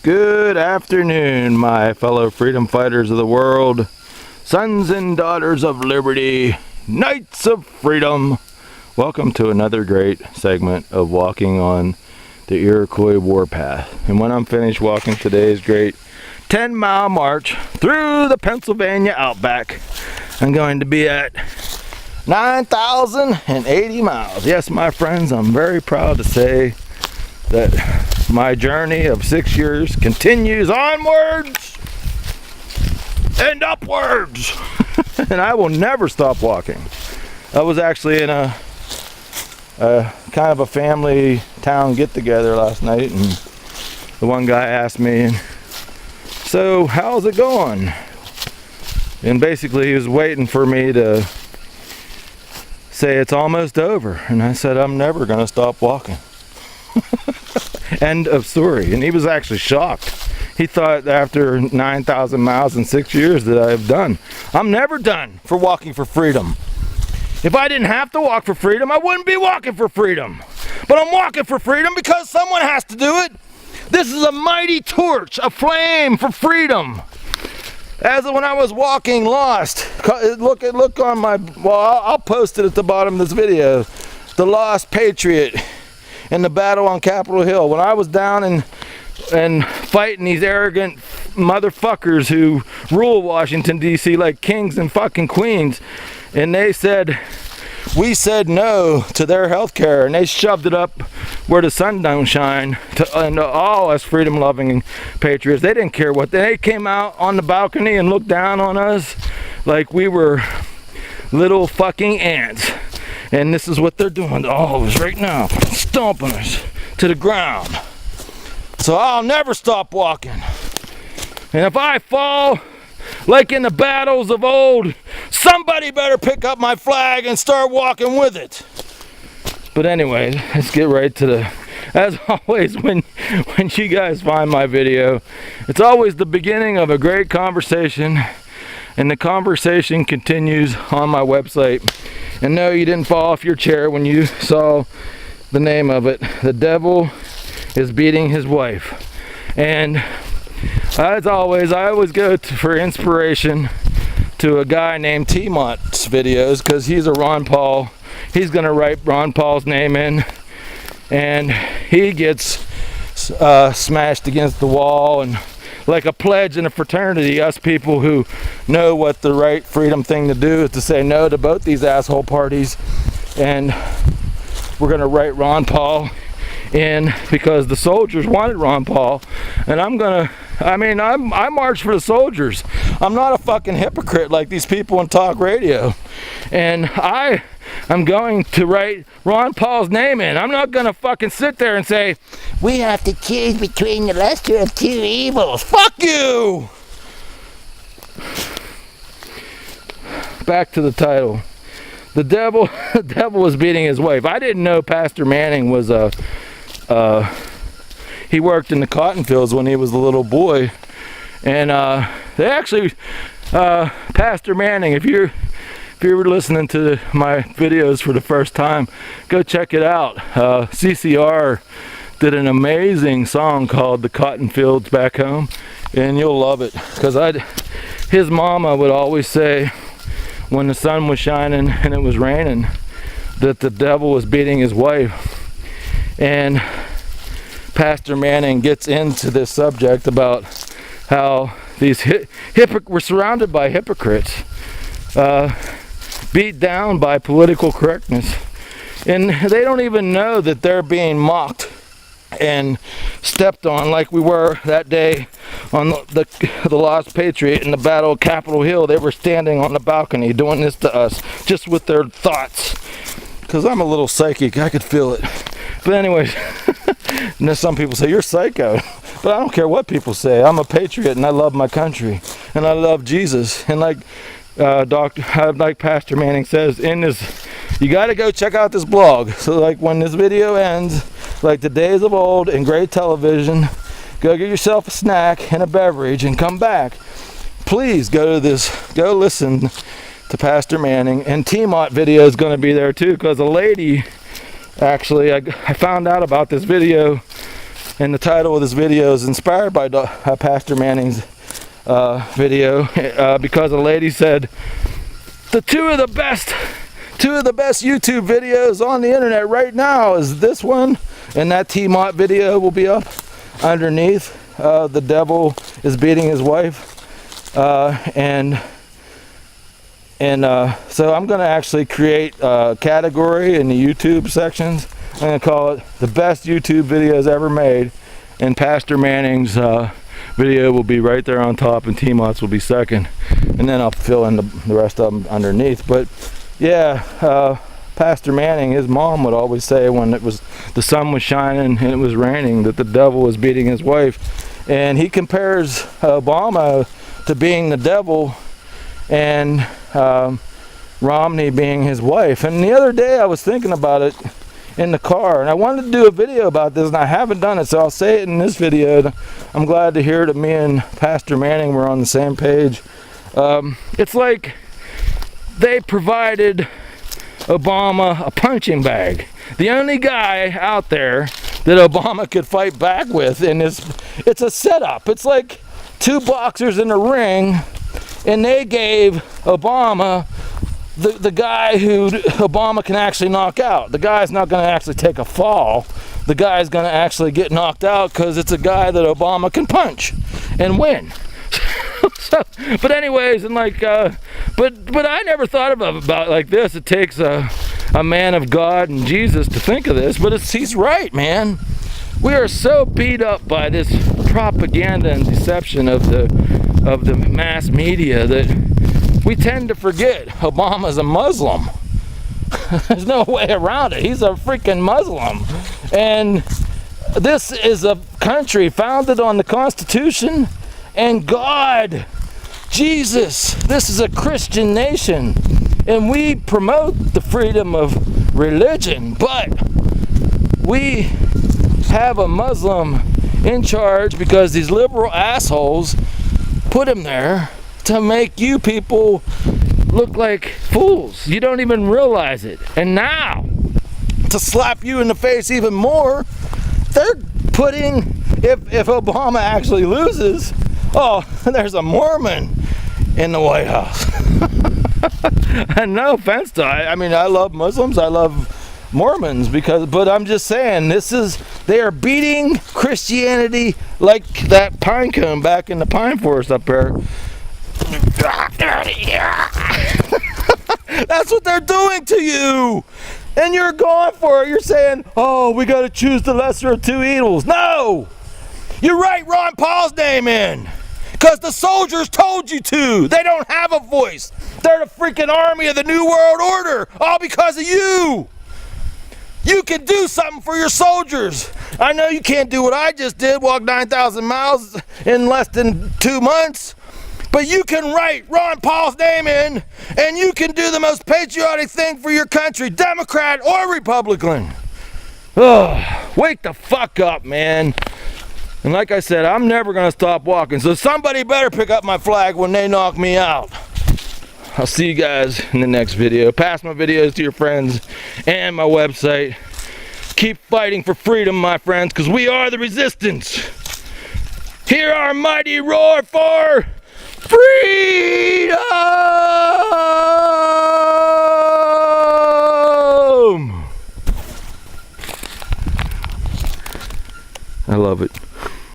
Good afternoon, my fellow freedom fighters of the world, sons and daughters of liberty, knights of freedom. Welcome to another great segment of walking on the Iroquois warpath. And when I'm finished walking today's great 10-mile march through the Pennsylvania outback, I'm going to be at 9,080 miles. Yes, my friends, I'm very proud to say that my journey of 6 years continues onwards and upwards. And I will never stop walking. I was actually in a kind of a family town get-together last night, and the one guy asked me, so how's it going? And basically he was waiting for me to say it's almost over, and I said I'm never gonna stop walking. End of story. And he was actually shocked. He thought after 9,000 miles in 6 years that I've done. I'm never done for walking for freedom. If I didn't have to walk for freedom, I wouldn't be walking for freedom. But I'm walking for freedom because someone has to do it. This is a mighty torch, a flame for freedom. As when I was walking lost, look on my, well, I'll post it at the bottom of this video, the lost patriot in the battle on Capitol Hill. When I was down and fighting these arrogant motherfuckers who rule Washington D.C. like kings and fucking queens, and they said, we said no to their health care, and they shoved it up where the sun don't shine and all us freedom loving patriots. They didn't care what they came out on the balcony and looked down on us like we were little fucking ants. And this is what they're doing to all of us right now, stomping us to the ground. So I'll never stop walking. And if I fall, like in the battles of old, somebody better pick up my flag and start walking with it. But anyway, let's get right to the, as always, when you guys find my video, it's always the beginning of a great conversation, and the conversation continues on my website. And no, you didn't fall off your chair when you saw the name of it. The devil is beating his wife. And as always, I always go for inspiration to a guy named T-Mott's videos, because he's a Ron Paul. He's going to write Ron Paul's name in, and he gets smashed against the wall, and like a pledge in a fraternity, us people who know what the right freedom thing to do is to say no to both these asshole parties. And we're going to write Ron Paul in because the soldiers wanted Ron Paul, and I march for the soldiers. I'm not a fucking hypocrite like these people on talk radio, and I'm going to write Ron Paul's name in. I'm not gonna fucking sit there and say we have to choose between the lesser of two evils. Fuck you. Back to the title. The devil was beating his wife. I didn't know Pastor Manning was he worked in the cotton fields when he was a little boy, and they actually, Pastor Manning, if you were listening to my videos for the first time, go check it out. CCR did an amazing song called "The Cotton Fields Back Home," and you'll love it, because his mama would always say when the sun was shining and it was raining that the devil was beating his wife. And Pastor Manning gets into this subject about how these we're surrounded by hypocrites, beat down by political correctness, and they don't even know that they're being mocked and stepped on like we were that day on the Lost Patriot in the Battle of Capitol Hill. They were standing on the balcony doing this to us just with their thoughts, because I'm a little psychic, I could feel it. But anyways, and then some people say you're psycho, but I don't care what people say. I'm a patriot and I love my country and I love Jesus. And like Pastor Manning says in this, you got to go check out this blog. So like when this video ends, like the days of old in great television, go get yourself a snack and a beverage and come back. Please go listen to Pastor Manning, and T-Mott video is going to be there too, because a lady, actually, I found out about this video And the title of this video is inspired by Pastor Manning's video, because a lady said the two of the best YouTube videos on the internet right now is this one, and that T-Mont video will be up underneath. The devil is beating his wife, and so I'm going to actually create a category in the YouTube sections. I'm going to call it the best YouTube videos ever made, and Pastor Manning's video will be right there on top, and T-Mott's will be second, and then I'll fill in the rest of them underneath. But yeah, Pastor Manning, his mom would always say when the sun was shining and it was raining that the devil was beating his wife, and he compares Obama to being the devil and Romney being his wife. And the other day I was thinking about it in the car, and I wanted to do a video about this, and I haven't done it, so I'll say it in this video. I'm glad to hear that me and Pastor Manning were on the same page. It's like they provided Obama a punching bag. The only guy out there that Obama could fight back with, and it's a setup. It's like two boxers in a ring, and they gave Obama the guy who Obama can actually knock out. The guy's not going to actually take a fall. The guy's going to actually get knocked out because it's a guy that Obama can punch and win. But anyways, and like, but I never thought about like this. It takes a man of God and Jesus to think of this, but he's right, man. We are so beat up by this propaganda and deception of the mass media that we tend to forget Obama's a Muslim. There's no way around it. He's a freaking Muslim. And this is a country founded on the Constitution and God, Jesus. This is a Christian nation. And we promote the freedom of religion, but we have a Muslim in charge because these liberal assholes put him there to make you people look like fools. You don't even realize it. And now, to slap you in the face even more, they're putting, if Obama actually loses, oh, there's a Mormon in the White House. And no offense to, I mean, I love Muslims, I love Mormons, but I'm just saying, they are beating Christianity like that pine cone back in the pine forest up there. That's what they're doing to you, and you're going for it. You're saying, oh, we got to choose the lesser of two evils. No, you write Ron Paul's name in because the soldiers told you to. They don't have a voice. They're the freaking army of the New World Order, all because of you. You can do something for your soldiers. I know you can't do what I just did, walk 9,000 miles in less than 2 months. But you can write Ron Paul's name in, and you can do the most patriotic thing for your country, Democrat or Republican. Oh, wake the fuck up, man. And like I said, I'm never going to stop walking, so somebody better pick up my flag when they knock me out. I'll see you guys in the next video. Pass my videos to your friends and my website. Keep fighting for freedom, my friends, because we are the resistance. Hear our mighty roar for freedom! I love it.